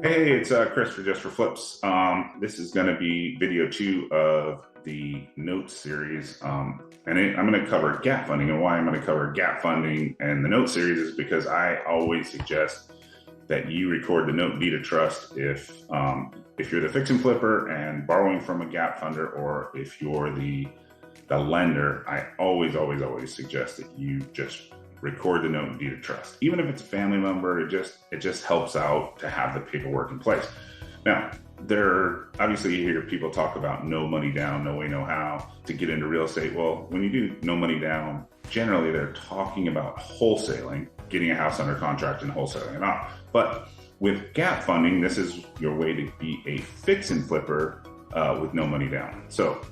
Hey, it's Chris for Just for Flips. This is going to be video 2 of the notes series. I'm going to cover gap funding, and why I'm going to cover gap funding and the note series is because I always suggest that you record the note deed of trust if you're the fix and flipper and borrowing from a gap funder, or if you're the lender. I always suggest that you just record the note and deed of trust. Even if it's a family member, it just helps out to have the paperwork in place. Now, obviously you hear people talk about no money down, no way, no how to get into real estate. Well, when you do no money down, generally they're talking about wholesaling, getting a house under contract and wholesaling it out. But with gap funding, this is your way to be a fix and flipper with no money down. So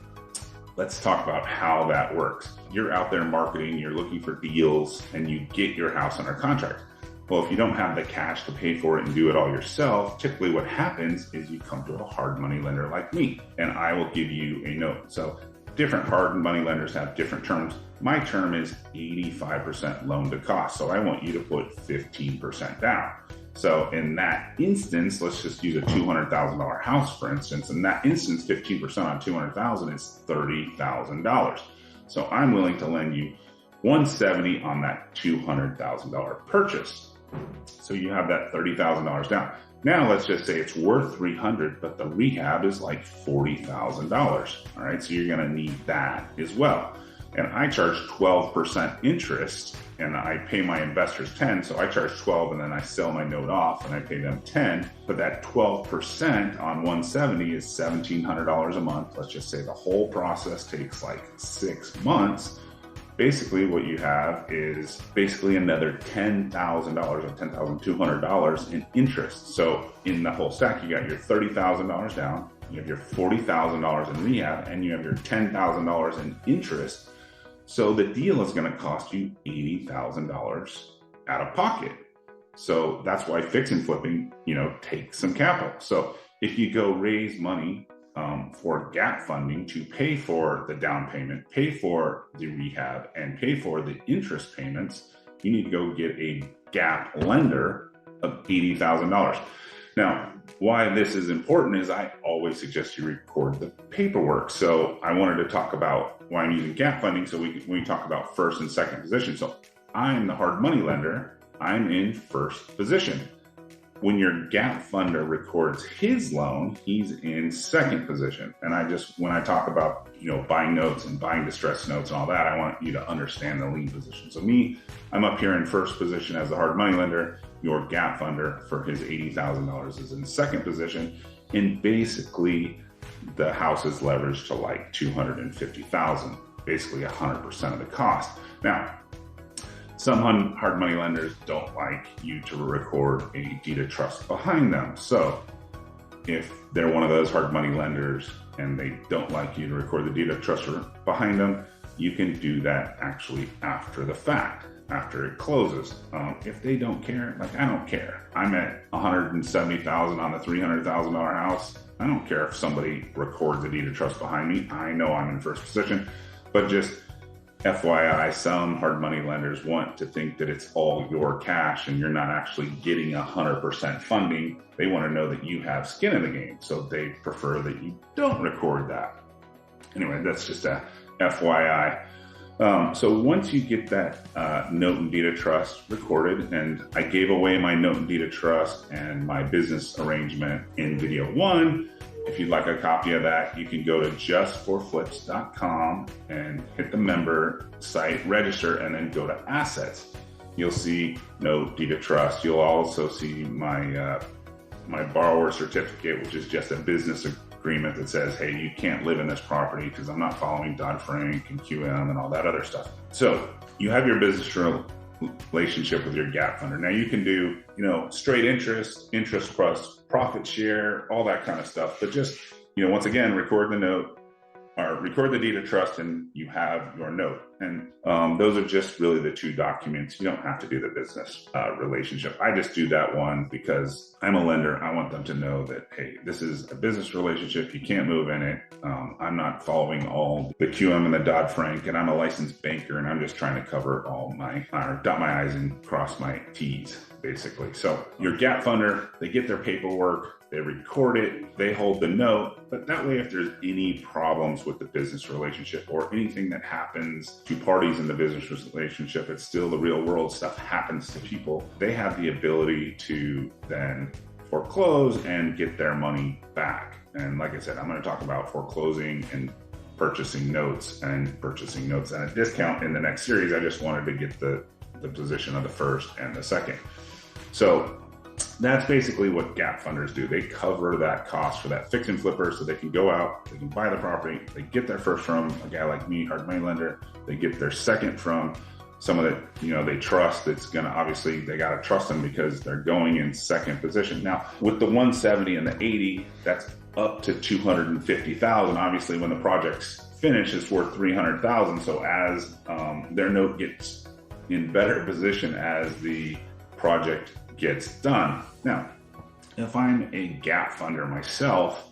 let's talk about how that works. You're out there marketing, you're looking for deals, and you get your house under contract. Well, if you don't have the cash to pay for it and do it all yourself, typically what happens is you come to a hard money lender like me, and I will give you a note. So different hard money lenders have different terms. My term is 85% loan to cost. So I want you to put 15% down. So in that instance, let's just use a $200,000 house, for instance. In that instance, 15% on $200,000 is $30,000. So I'm willing to lend you $170,000 on that $200,000 purchase. So you have that $30,000 down. Now let's just say it's worth $300,000, but the rehab is like $40,000. All right, so you're going to need that as well. And I charge 12% interest, and I pay my investors 10. So I charge 12, and then I sell my note off, and I pay them 10. But that 12% on 170 is $1,700 a month. Let's just say the whole process takes like 6 months. Basically, what you have is basically another $10,000 or $10,200 in interest. So in the whole stack, you got your $30,000 down, you have your $40,000 in rehab, and you have your $10,000 in interest. So the deal is going to cost you $80,000 out of pocket. So that's why fix and flipping, takes some capital. So if you go raise money for gap funding to pay for the down payment, pay for the rehab, and pay for the interest payments, you need to go get a gap lender of $80,000. Now, why this is important is I always suggest you record the paperwork. So I wanted to talk about why I'm using gap funding, so we talk about first and second position. So I'm the hard money lender. I'm in first position. When your gap funder records his loan, he's in second position. And when I talk about, buying notes and buying distressed notes and all that, I want you to understand the lien position. So I'm up here in first position as the hard money lender. Your gap funder for his $80,000 is in second position. And basically the house is leveraged to like $250,000, basically 100% of the cost. Now, some hard money lenders don't like you to record a deed of trust behind them. So if they're one of those hard money lenders and they don't like you to record the deed of trust behind them, you can do that actually after the fact, after it closes. If they don't care, like I don't care. I'm at $170,000 on the $300,000 house. I don't care if somebody records a deed of trust behind me. I know I'm in first position, but just FYI, some hard money lenders want to think that it's all your cash and you're not actually getting 100% funding. They want to know that you have skin in the game. So they prefer that you don't record that. Anyway, that's just a FYI. So once you get that note and deed of trust recorded, and I gave away my note and deed of trust and my business arrangement in video 1. If you'd like a copy of that, you can go to justforflips.com and hit the member site, register, and then go to assets. You'll see note, deed of trust. You'll also see my borrower certificate, which is just a business agreement that says, hey, you can't live in this property because I'm not following Dodd-Frank and QM and all that other stuff. So you have your business relationship with your gap funder. Now you can do, straight interest plus profit share, all that kind of stuff. But just, once again, record the note or record the deed of trust and you have your note. And those are just really the two documents. You don't have to do the business relationship. I just do that one because I'm a lender. I want them to know that, hey, this is a business relationship. You can't move in it. I'm not following all the QM and the Dodd-Frank, and I'm a licensed banker, and I'm just trying to cover all dot my I's and cross my T's, basically. So your gap funder, they get their paperwork, they record it, they hold the note, but that way if there's any problems with the business relationship or anything that happens to parties in the business relationship, it's still the real world, stuff happens to people, they have the ability to then foreclose and get their money back. And like I said, I'm going to talk about foreclosing and purchasing notes at a discount in the next series. I just wanted to get the position of the first and the second. So that's basically what gap funders do. They cover that cost for that fix and flipper so they can go out, they can buy the property, they get their first from a guy like me, hard money lender, they get their second from someone that, they trust. It's going to, obviously they got to trust them because they're going in second position. Now with the 170 and the 80, that's up to 250,000. Obviously when the project's finished, it's worth 300,000. So as their note gets in better position as the project gets done. Now, if I'm a gap funder myself,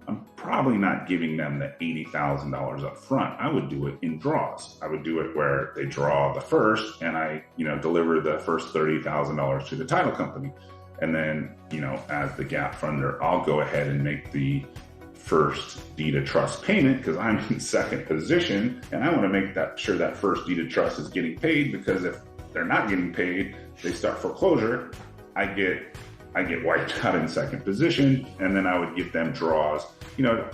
I'm probably not giving them the $80,000 up front. I would do it in draws. I would do it where they draw the first and I, deliver the first $30,000 to the title company. And then, as the gap funder, I'll go ahead and make the first deed of trust payment because I'm in second position and I want to make sure that first deed of trust is getting paid, because if they're not getting paid, they start foreclosure, I get wiped out in second position, and then I would give them draws,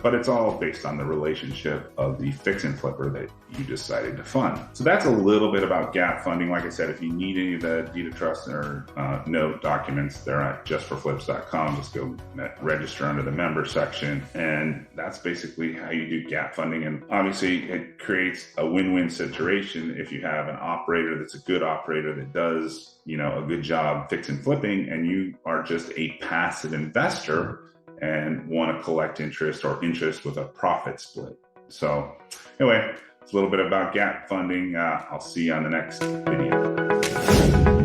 but it's all based on the relationship of the fix and flipper that you decided to fund. So that's a little bit about gap funding. Like I said, if you need any of the deed of trust or note documents, they're at justforflips.com. Just go register under the member section. And that's basically how you do gap funding. And obviously it creates a win-win situation if you have an operator that's a good operator that does a good job fix and flipping, and you are just a passive investor and want to collect interest with a profit split. So anyway, it's a little bit about gap funding. I'll see you on the next video.